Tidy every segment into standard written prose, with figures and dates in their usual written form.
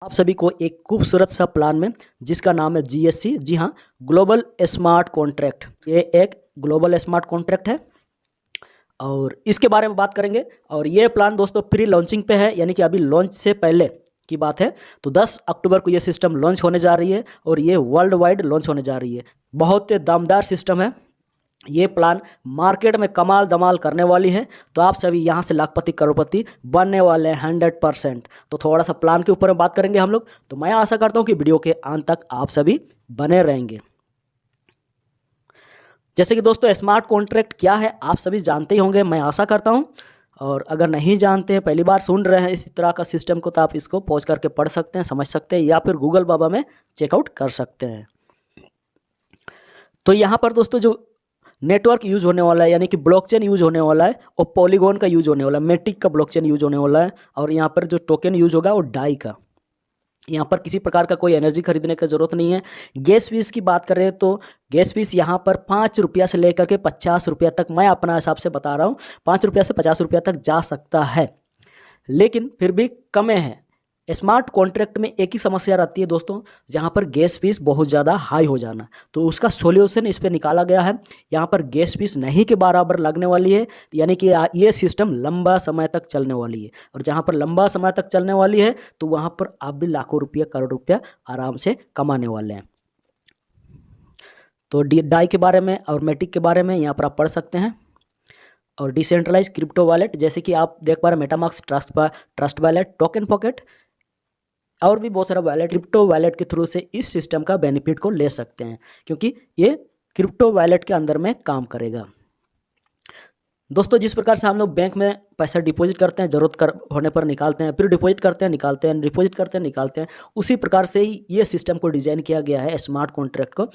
आप सभी को एक खूबसूरत सा प्लान में जिसका नाम है जीएससी, जी हाँ, ग्लोबल स्मार्ट कॉन्ट्रैक्ट। ये एक ग्लोबल स्मार्ट कॉन्ट्रैक्ट है और इसके बारे में बात करेंगे। और ये प्लान दोस्तों प्री लॉन्चिंग पे है, यानी कि अभी लॉन्च से पहले की बात है। तो 10 अक्टूबर को ये सिस्टम लॉन्च होने जा रही है और ये वर्ल्ड वाइड लॉन्च होने जा रही है। बहुत दमदार सिस्टम है। ये प्लान मार्केट में कमाल धमाल करने वाली है। तो आप सभी यहाँ से लाखपति करोड़पति बनने वाले हैं 100%। तो थोड़ा सा प्लान के ऊपर में बात करेंगे हम लोग। तो मैं आशा करता हूँ कि वीडियो के अंत तक आप सभी बने रहेंगे। जैसे कि दोस्तों स्मार्ट कॉन्ट्रैक्ट क्या है आप सभी जानते ही होंगे, मैं आशा करता हूँ। और अगर नहीं जानते हैं, पहली बार सुन रहे हैं इस तरह का सिस्टम को, तो आप इसको पॉज करके पढ़ सकते हैं, समझ सकते हैं, या फिर गूगल बाबा में चेकआउट कर सकते हैं। तो यहाँ पर दोस्तों जो नेटवर्क यूज होने वाला है, यानी कि ब्लॉकचेन यूज होने वाला है, और पॉलीगॉन का यूज होने वाला है, मेटिक का ब्लॉकचेन यूज होने वाला है। और यहाँ पर जो टोकन यूज होगा वो डाई का। यहाँ पर किसी प्रकार का कोई एनर्जी खरीदने की ज़रूरत नहीं है। गैस फीस की बात करें तो गैस फीस यहाँ पर 5 रुपया से लेकर के 50 रुपया तक, मैं अपना हिसाब से बता रहा हूँ, 5 रुपया से 50 रुपया तक जा सकता है, लेकिन फिर भी कम है। स्मार्ट कॉन्ट्रैक्ट में एक ही समस्या रहती है दोस्तों, जहाँ पर गैस फीस बहुत ज़्यादा हाई हो जाना। तो उसका सॉल्यूशन इस पे निकाला गया है। यहाँ पर गैस फीस नहीं के बराबर लगने वाली है, यानी कि ये सिस्टम लंबा समय तक चलने वाली है। और जहाँ पर लंबा समय तक चलने वाली है तो वहाँ पर आप भी लाखों रुपया करोड़ रुपया आराम से कमाने वाले हैं। तो डाई के बारे में और मेटिक के बारे में यहाँ पर आप पढ़ सकते हैं। और डिसेंट्रलाइज क्रिप्टो वॉलेट, जैसे कि आप देख पा रहे हैं, MetaMask, trust wallet, token pocket और भी बहुत सारा वॉलेट, क्रिप्टो वॉलेट के थ्रू से इस सिस्टम का बेनिफिट को ले सकते हैं, क्योंकि ये क्रिप्टो वॉलेट के अंदर में काम करेगा। दोस्तों जिस प्रकार से हम लोग बैंक में पैसा डिपॉजिट करते हैं, होने पर निकालते हैं, फिर डिपॉजिट करते हैं, निकालते हैं, डिपॉजिट करते हैं, निकालते हैं, उसी प्रकार से ही ये सिस्टम को डिज़ाइन किया गया है, स्मार्ट कॉन्ट्रैक्ट को।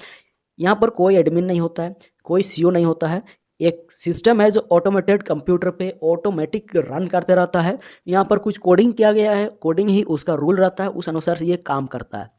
यहाँ पर कोई एडमिन नहीं होता है, कोई सीईओ नहीं होता है। एक सिस्टम है जो ऑटोमेटेड कंप्यूटर पे ऑटोमेटिक रन करते रहता है। यहाँ पर कुछ कोडिंग किया गया है, कोडिंग ही उसका रूल रहता है, उस अनुसार से ये काम करता है।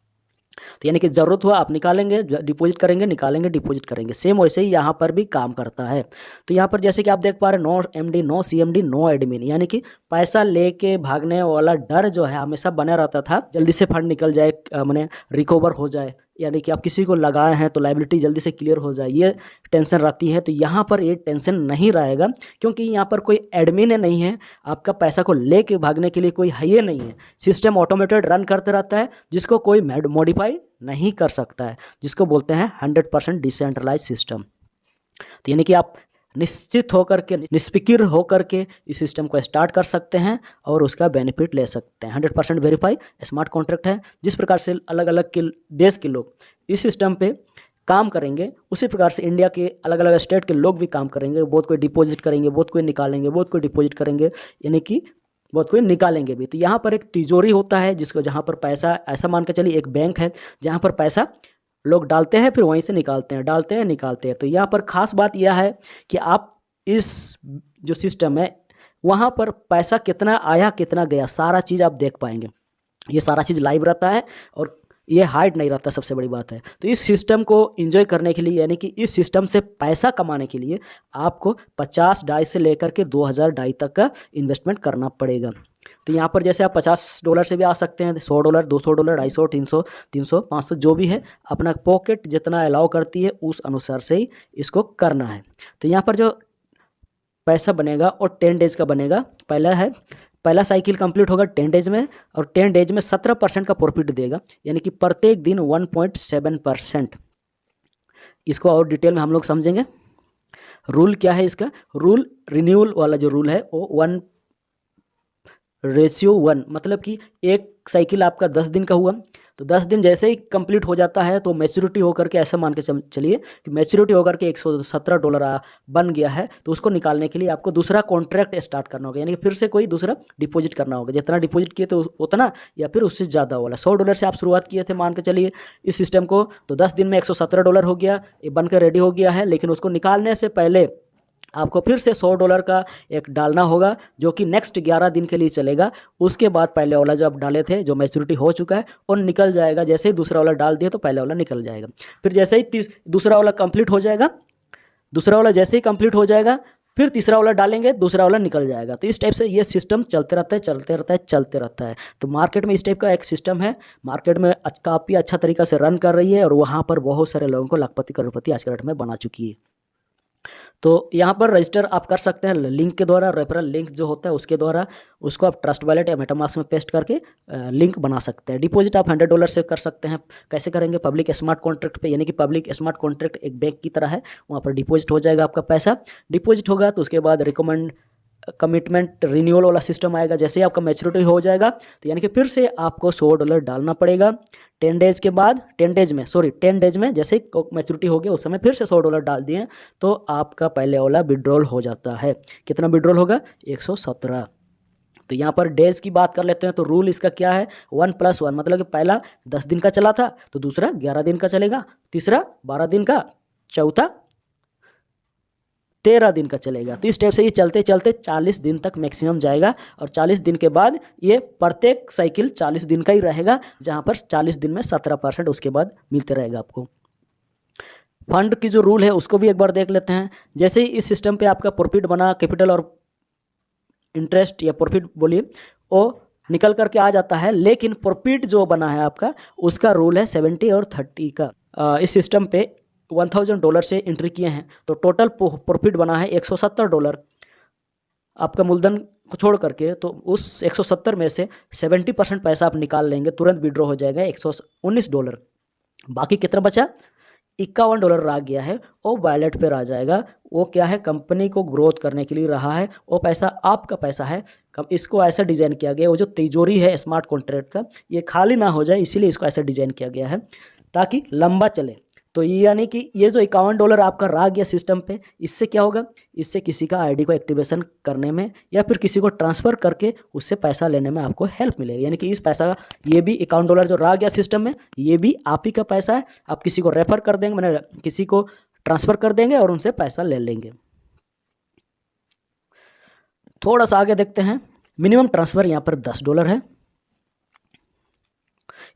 तो यानी कि ज़रूरत हुआ आप निकालेंगे, डिपॉजिट करेंगे, निकालेंगे, डिपॉजिट करेंगे। सेम वैसे ही यहाँ पर भी काम करता है। तो यहाँ पर जैसे कि आप देख पा रहे हैं, no MD, no CMD, no admin, यानी कि पैसा लेके भागने वाला डर जो है हमेशा बना रहता था, जल्दी से फंड निकल जाए, मैंने रिकवर हो जाए, यानी कि आप किसी को लगाए हैं तो लायबिलिटी जल्दी से क्लियर हो जाए, ये टेंशन रहती है। तो यहाँ पर ये टेंशन नहीं रहेगा, क्योंकि यहाँ पर कोई एडमिन नहीं है, आपका पैसा को लेके भागने के लिए कोई है ही नहीं है। सिस्टम ऑटोमेटेड रन करते रहता है, जिसको कोई मॉडिफाई नहीं कर सकता है, जिसको बोलते हैं 100% डिसेंट्रलाइज सिस्टम। तो यानी कि आप निश्चित होकर के, निष्फिक्र होकर के इस सिस्टम को स्टार्ट कर सकते हैं और उसका बेनिफिट ले सकते हैं। 100% वेरीफाई स्मार्ट कॉन्ट्रैक्ट है। जिस प्रकार से अलग अलग के देश के लोग इस सिस्टम पे काम करेंगे, उसी प्रकार से इंडिया के अलग अलग स्टेट के लोग भी काम करेंगे। बहुत कोई डिपॉजिट करेंगे, बहुत कोई निकालेंगे, बहुत कोई डिपॉजिट करेंगे, यानी कि बहुत कोई निकालेंगे भी। तो यहाँ पर एक तिजोरी होता है, जिसको जहाँ पर पैसा, ऐसा मान के चलिए एक बैंक है जहाँ पर पैसा लोग डालते हैं, फिर वहीं से निकालते हैं, डालते हैं, निकालते हैं। तो यहाँ पर खास बात यह है कि आप इस जो सिस्टम है वहाँ पर पैसा कितना आया, कितना गया, सारा चीज़ आप देख पाएंगे। ये सारा चीज़ लाइव रहता है और ये हाइड नहीं रहता, सबसे बड़ी बात है। तो इस सिस्टम को एंजॉय करने के लिए, यानी कि इस सिस्टम से पैसा कमाने के लिए आपको 50 डाई से लेकर के 2000 डाई तक का इन्वेस्टमेंट करना पड़ेगा। तो यहाँ पर जैसे आप $50 से भी आ सकते हैं, $100, $200, $250, 300, 300, 500, जो भी है, अपना पॉकेट जितना अलाउ करती है उस अनुसार से ही इसको करना है। तो यहाँ पर जो पैसा बनेगा और 10 डेज का बनेगा। पहला साइकिल कंप्लीट होगा 10 डेज में, और 10 डेज में 17% का प्रॉफिट देगा, यानी कि प्रत्येक दिन 1.7%। इसको और डिटेल में हम लोग समझेंगे। रूल क्या है इसका? रूल रिन्यूअल वाला जो रूल है वो 1:1, मतलब कि एक साइकिल आपका 10 दिन का हुआ, तो 10 दिन जैसे ही कंप्लीट हो जाता है तो मैच्योरिटी होकर के, ऐसा मान के चलिए कि मैच्योरिटी होकर के $117 बन गया है। तो उसको निकालने के लिए आपको दूसरा कॉन्ट्रैक्ट स्टार्ट करना होगा, यानी कि फिर से कोई दूसरा डिपॉजिट करना होगा। जितना डिपॉजिट किए तो उतना, या फिर उससे ज़्यादा वाला। $100 से आप शुरुआत किए थे मान के चलिए इस सिस्टम को, तो 10 दिन में $117 हो गया, ये बनकर रेडी हो गया है। लेकिन उसको निकालने से पहले आपको फिर से $100 का एक डालना होगा, जो कि नेक्स्ट 11 दिन के लिए चलेगा। उसके बाद पहले वाला जो आप डाले थे, जो मैच्योरिटी हो चुका है, वो निकल जाएगा। जैसे ही दूसरा वाला डाल दिया तो पहले वाला निकल जाएगा। फिर जैसे ही दूसरा वाला कंप्लीट हो जाएगा, दूसरा वाला जैसे ही कंप्लीट हो जाएगा, फिर तीसरा वाला डालेंगे, दूसरा वाला निकल जाएगा। तो इस टाइप से ये सिस्टम चलते रहता है, चलते रहता है, चलते रहता है। तो मार्केट में इस टाइप का एक सिस्टम है, मार्केट में काफ़ी अच्छा तरीका से रन कर रही है और वहाँ पर बहुत सारे लोगों को लाखपति करोड़पति आज के डेट में बना चुकी है। तो यहाँ पर रजिस्टर आप कर सकते हैं लिंक के द्वारा, रेफरल लिंक जो होता है उसके द्वारा, उसको आप ट्रस्ट वॉलेट या मेटामास्क में पेस्ट करके लिंक बना सकते हैं। डिपॉजिट आप $100 से कर सकते हैं। कैसे करेंगे? पब्लिक स्मार्ट कॉन्ट्रैक्ट पे, यानी कि पब्लिक स्मार्ट कॉन्ट्रैक्ट एक बैंक की तरह है, वहाँ पर डिपॉजिट हो जाएगा आपका पैसा। डिपॉजिट होगा तो उसके बाद रिकमेंड कमिटमेंट रिन्यूअल वाला सिस्टम आएगा। जैसे ही आपका मैच्योरिटी हो जाएगा तो यानी कि फिर से आपको $100 डालना पड़ेगा। 10 डेज के बाद, 10 डेज में जैसे ही मैच्योरिटी हो गया उस समय फिर से $100 डाल दिए तो आपका पहले वाला विड्रॉल हो जाता है। कितना विड्रॉल होगा? 117। तो यहाँ पर डेज की बात कर लेते हैं। तो रूल इसका क्या है? 1+1, मतलब कि पहला 10 दिन का चला था तो दूसरा 11 दिन का चलेगा, तीसरा 12 दिन का, चौथा 13 दिन का चलेगा। तो इस टाइप से ये चलते चलते 40 दिन तक मैक्सिमम जाएगा और 40 दिन के बाद ये प्रत्येक साइकिल 40 दिन का ही रहेगा, जहाँ पर 40 दिन में 17% उसके बाद मिलते रहेगा आपको। फंड की जो रूल है उसको भी एक बार देख लेते हैं। जैसे ही इस सिस्टम पे आपका प्रॉफिट बना, कैपिटल और इंटरेस्ट या प्रॉफिट बोलिए, वो निकल करके आ जाता है, लेकिन प्रॉफिट जो बना है आपका उसका रूल है 70 और 30 का। इस सिस्टम पे $1000 से एंट्री किए हैं तो टोटल प्रॉफिट बना है $170 आपका मूलधन को छोड़ करके। तो उस 170 में से 70% पैसा आप निकाल लेंगे, तुरंत विड्रॉ हो जाएगा $119। बाकी कितना बचा? $51 रह गया है, वो वॉलेट पे रह जाएगा। वो क्या है? कंपनी को ग्रोथ करने के लिए रहा है, वो पैसा आपका पैसा है। इसको ऐसा डिज़ाइन किया गया, वो जो तिजोरी है स्मार्ट कॉन्ट्रैक्ट का, ये खाली ना हो जाए, इसीलिए इसको ऐसा डिज़ाइन किया गया है ताकि लंबा चले। तो ये यानी कि ये जो $51 आपका रह गया सिस्टम पे, इससे क्या होगा? इससे किसी का आईडी को एक्टिवेशन करने में या फिर किसी को ट्रांसफ़र करके उससे पैसा लेने में आपको हेल्प मिलेगी। यानी कि इस पैसा का, ये भी $51 जो रह गया सिस्टम में, ये भी आप ही का पैसा है। आप किसी को रेफर कर देंगे, मैंने किसी को ट्रांसफ़र कर देंगे और उनसे पैसा ले लेंगे। थोड़ा सा आगे देखते हैं। मिनिमम ट्रांसफ़र यहाँ पर $10 है।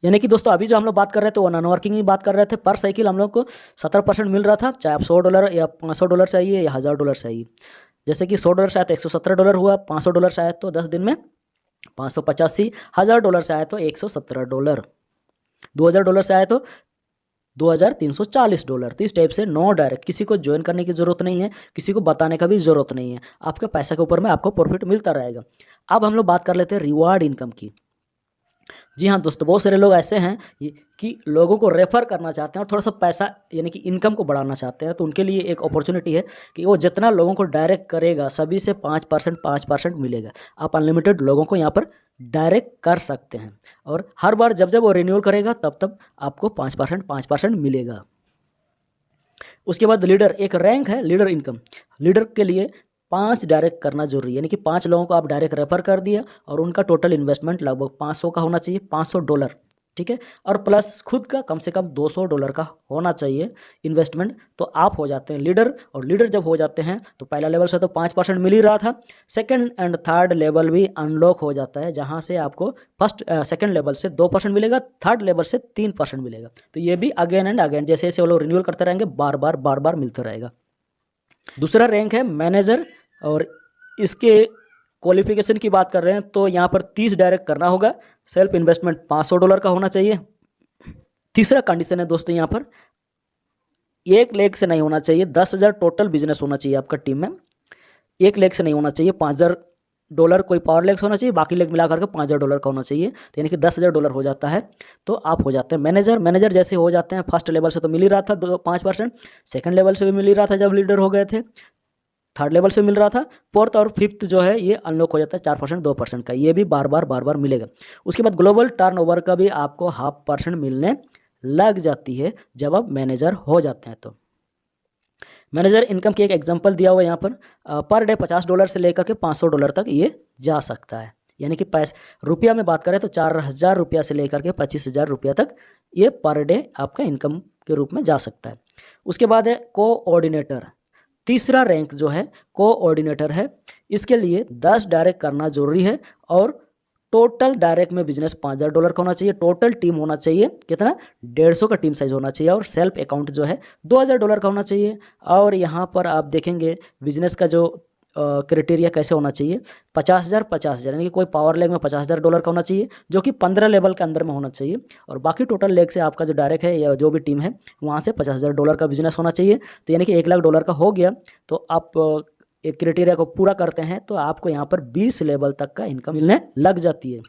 यानी कि दोस्तों अभी जो हम लोग बात कर रहे थे वो नॉन वर्किंग की बात कर रहे थे। पर साइकिल हम लोग को 17% मिल रहा था, चाहे आप $100 या $500 चाहिए या $1000 चाहिए। जैसे कि $100 से आया तो $117 हुआ, $500 से आया तो 10 दिन में 585, $1000 से आया तो $117, $2000 से आया तो $2340। तो इस टाइप से नो डायरेक्ट, किसी को ज्वाइन करने की ज़रूरत नहीं है, किसी को बताने का भी ज़रूरत नहीं है, आपके पैसे के ऊपर में आपको प्रॉफिट मिलता रहेगा। अब हम लोग बात कर लेते हैं रिवार्ड इनकम की। जी हाँ दोस्तों, बहुत सारे लोग ऐसे हैं कि लोगों को रेफ़र करना चाहते हैं और थोड़ा सा पैसा यानी कि इनकम को बढ़ाना चाहते हैं। तो उनके लिए एक अपॉर्चुनिटी है कि वो जितना लोगों को डायरेक्ट करेगा सभी से 5% मिलेगा। आप अनलिमिटेड लोगों को यहाँ पर डायरेक्ट कर सकते हैं और हर बार जब जब वो रिन्यूअल करेगा तब आपको 5% मिलेगा। उसके बाद लीडर, एक रैंक है लीडर इनकम। लीडर के लिए 5 डायरेक्ट करना जरूरी है, यानी कि 5 लोगों को आप डायरेक्ट रेफर कर दिया और उनका टोटल इन्वेस्टमेंट लगभग 500 का होना चाहिए, $500, ठीक है, और प्लस खुद का कम से कम $200 का होना चाहिए इन्वेस्टमेंट। तो आप हो जाते हैं लीडर। और लीडर जब हो जाते हैं तो पहला लेवल से तो 5% मिल ही रहा था, सेकंड एंड थर्ड लेवल भी अनलॉक हो जाता है, जहां से आपको सेकंड लेवल से 2% मिलेगा, थर्ड लेवल से 3% मिलेगा। तो ये भी अगेन एंड अगेन जैसे जैसे वो लोग रिन्यूअल करते रहेंगे बार बार मिलता रहेगा। दूसरा रैंक है मैनेजर, और इसके क्वालिफिकेशन की बात कर रहे हैं तो यहाँ पर 30 डायरेक्ट करना होगा, सेल्फ इन्वेस्टमेंट $500 का होना चाहिए। तीसरा कंडीशन है दोस्तों यहाँ पर 1 लाख से नहीं होना चाहिए, 10,000 टोटल बिजनेस होना चाहिए आपका टीम में। 1 लाख से नहीं होना चाहिए, $5,000 कोई पावर लेग्स होना चाहिए, बाकी लेग मिला करके $5,000 का होना चाहिए। तो यानी कि $10,000 हो जाता है तो आप हो जाते हैं मैनेजर। मैनेजर जैसे हो जाते हैं, फर्स्ट लेवल से तो मिल ही रहा था 5%, सेकंड लेवल से भी मिल ही रहा था जब लीडर हो गए थे, थर्ड लेवल से मिल रहा था, फोर्थ और फिफ्थ जो है ये अनलॉक हो जाता है 4% 2% का, ये भी बार बार मिलेगा। उसके बाद ग्लोबल टर्नओवर का भी आपको 0.5% मिलने लग जाती है जब आप मैनेजर हो जाते हैं। तो मैनेजर इनकम की एक एग्जांपल दिया हुआ है यहाँ पर डे $50 से लेकर के $500 तक ये जा सकता है। यानी कि रुपया में बात करें तो 4,000 रुपया से लेकर के 25,000 रुपया तक ये पर डे आपका इनकम के रूप में जा सकता है। उसके बाद है कोऑर्डिनेटर। तीसरा रैंक जो है कोऑर्डिनेटर है, इसके लिए 10 डायरेक्ट करना जरूरी है और टोटल डायरेक्ट में बिजनेस $5,000 का होना चाहिए। टोटल टीम होना चाहिए कितना? 150 का टीम साइज होना चाहिए और सेल्फ अकाउंट जो है $2,000 का होना चाहिए। और यहाँ पर आप देखेंगे बिजनेस का जो क्राइटेरिया कैसे होना चाहिए, 50,000 50,000 यानी कि कोई पावर लेग में $50,000 का होना चाहिए जो कि 15 लेवल के अंदर में होना चाहिए, और बाकी टोटल लेग से आपका जो डायरेक्ट है या जो भी टीम है वहाँ से $50,000 का बिजनेस होना चाहिए। तो यानी कि $1,00,000 का हो गया, तो आप एक क्राइटेरिया को पूरा करते हैं तो आपको यहाँ पर 20 लेवल तक का इनकम मिलने लग जाती है।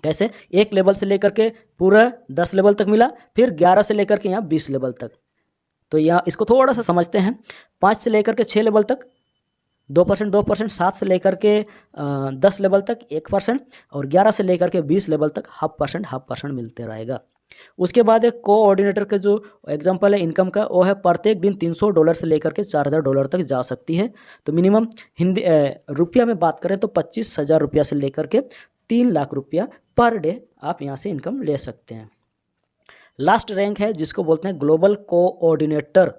कैसे, एक लेवल से लेकर के पूरा 10 लेवल तक मिला, फिर 11 से लेकर के यहाँ 20 लेवल तक। तो यहाँ इसको थोड़ा सा समझते हैं, 5 से लेकर के 6 लेवल तक 2%, 2%, 7 से लेकर के 10 लेवल तक 1%, और 11 से लेकर के 20 लेवल तक 0.5% मिलते रहेगा। उसके बाद एक कोऑर्डिनेटर का जो एग्जांपल है इनकम का, वो है प्रत्येक दिन $300 से लेकर के $4,000 तक जा सकती है। तो मिनिमम हिंदी रुपया में बात करें तो 25,000 रुपया से लेकर के 3 लाख रुपया पर डे आप यहाँ से इनकम ले सकते हैं। लास्ट रैंक है जिसको बोलते हैं ग्लोबल कोऑर्डिनेटर।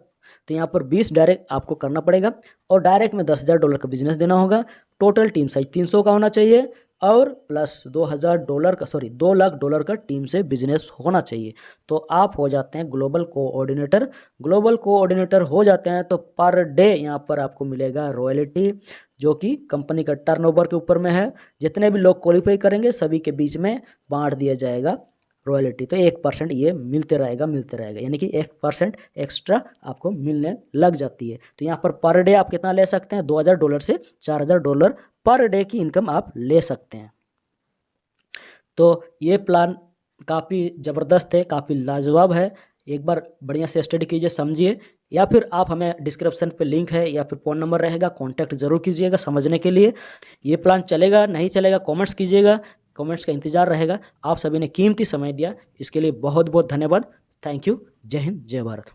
तो यहाँ पर 20 डायरेक्ट आपको करना पड़ेगा, और डायरेक्ट में $10,000 का बिजनेस देना होगा। टोटल टीम साइज 300 का होना चाहिए, और प्लस $2 लाख का टीम से बिजनेस होना चाहिए। तो आप हो जाते हैं ग्लोबल कोऑर्डिनेटर। ग्लोबल कोऑर्डिनेटर हो जाते हैं तो पर डे यहाँ पर आपको मिलेगा रॉयल्टी, जो कि कंपनी का टर्नओवर के ऊपर में है। जितने भी लोग क्वालिफाई करेंगे सभी के बीच में बांट दिया जाएगा रॉयल्टी। तो 1% ये मिलते रहेगा, यानी कि 1% एक्स्ट्रा आपको मिलने लग जाती है। तो यहाँ पर डे आप कितना ले सकते हैं, $2,000 से $4,000 पर डे की इनकम आप ले सकते हैं। तो ये प्लान काफ़ी ज़बरदस्त है, काफ़ी लाजवाब है। एक बार बढ़िया से स्टडी कीजिए, समझिए, या फिर आप हमें डिस्क्रिप्शन पे लिंक है या फिर फ़ोन नंबर रहेगा, कांटेक्ट ज़रूर कीजिएगा समझने के लिए। ये प्लान चलेगा नहीं चलेगा कमेंट्स कीजिएगा, कमेंट्स का इंतज़ार रहेगा। आप सभी ने कीमती समय दिया, इसके लिए बहुत बहुत धन्यवाद। Thank you. जय हिंद, जय भारत।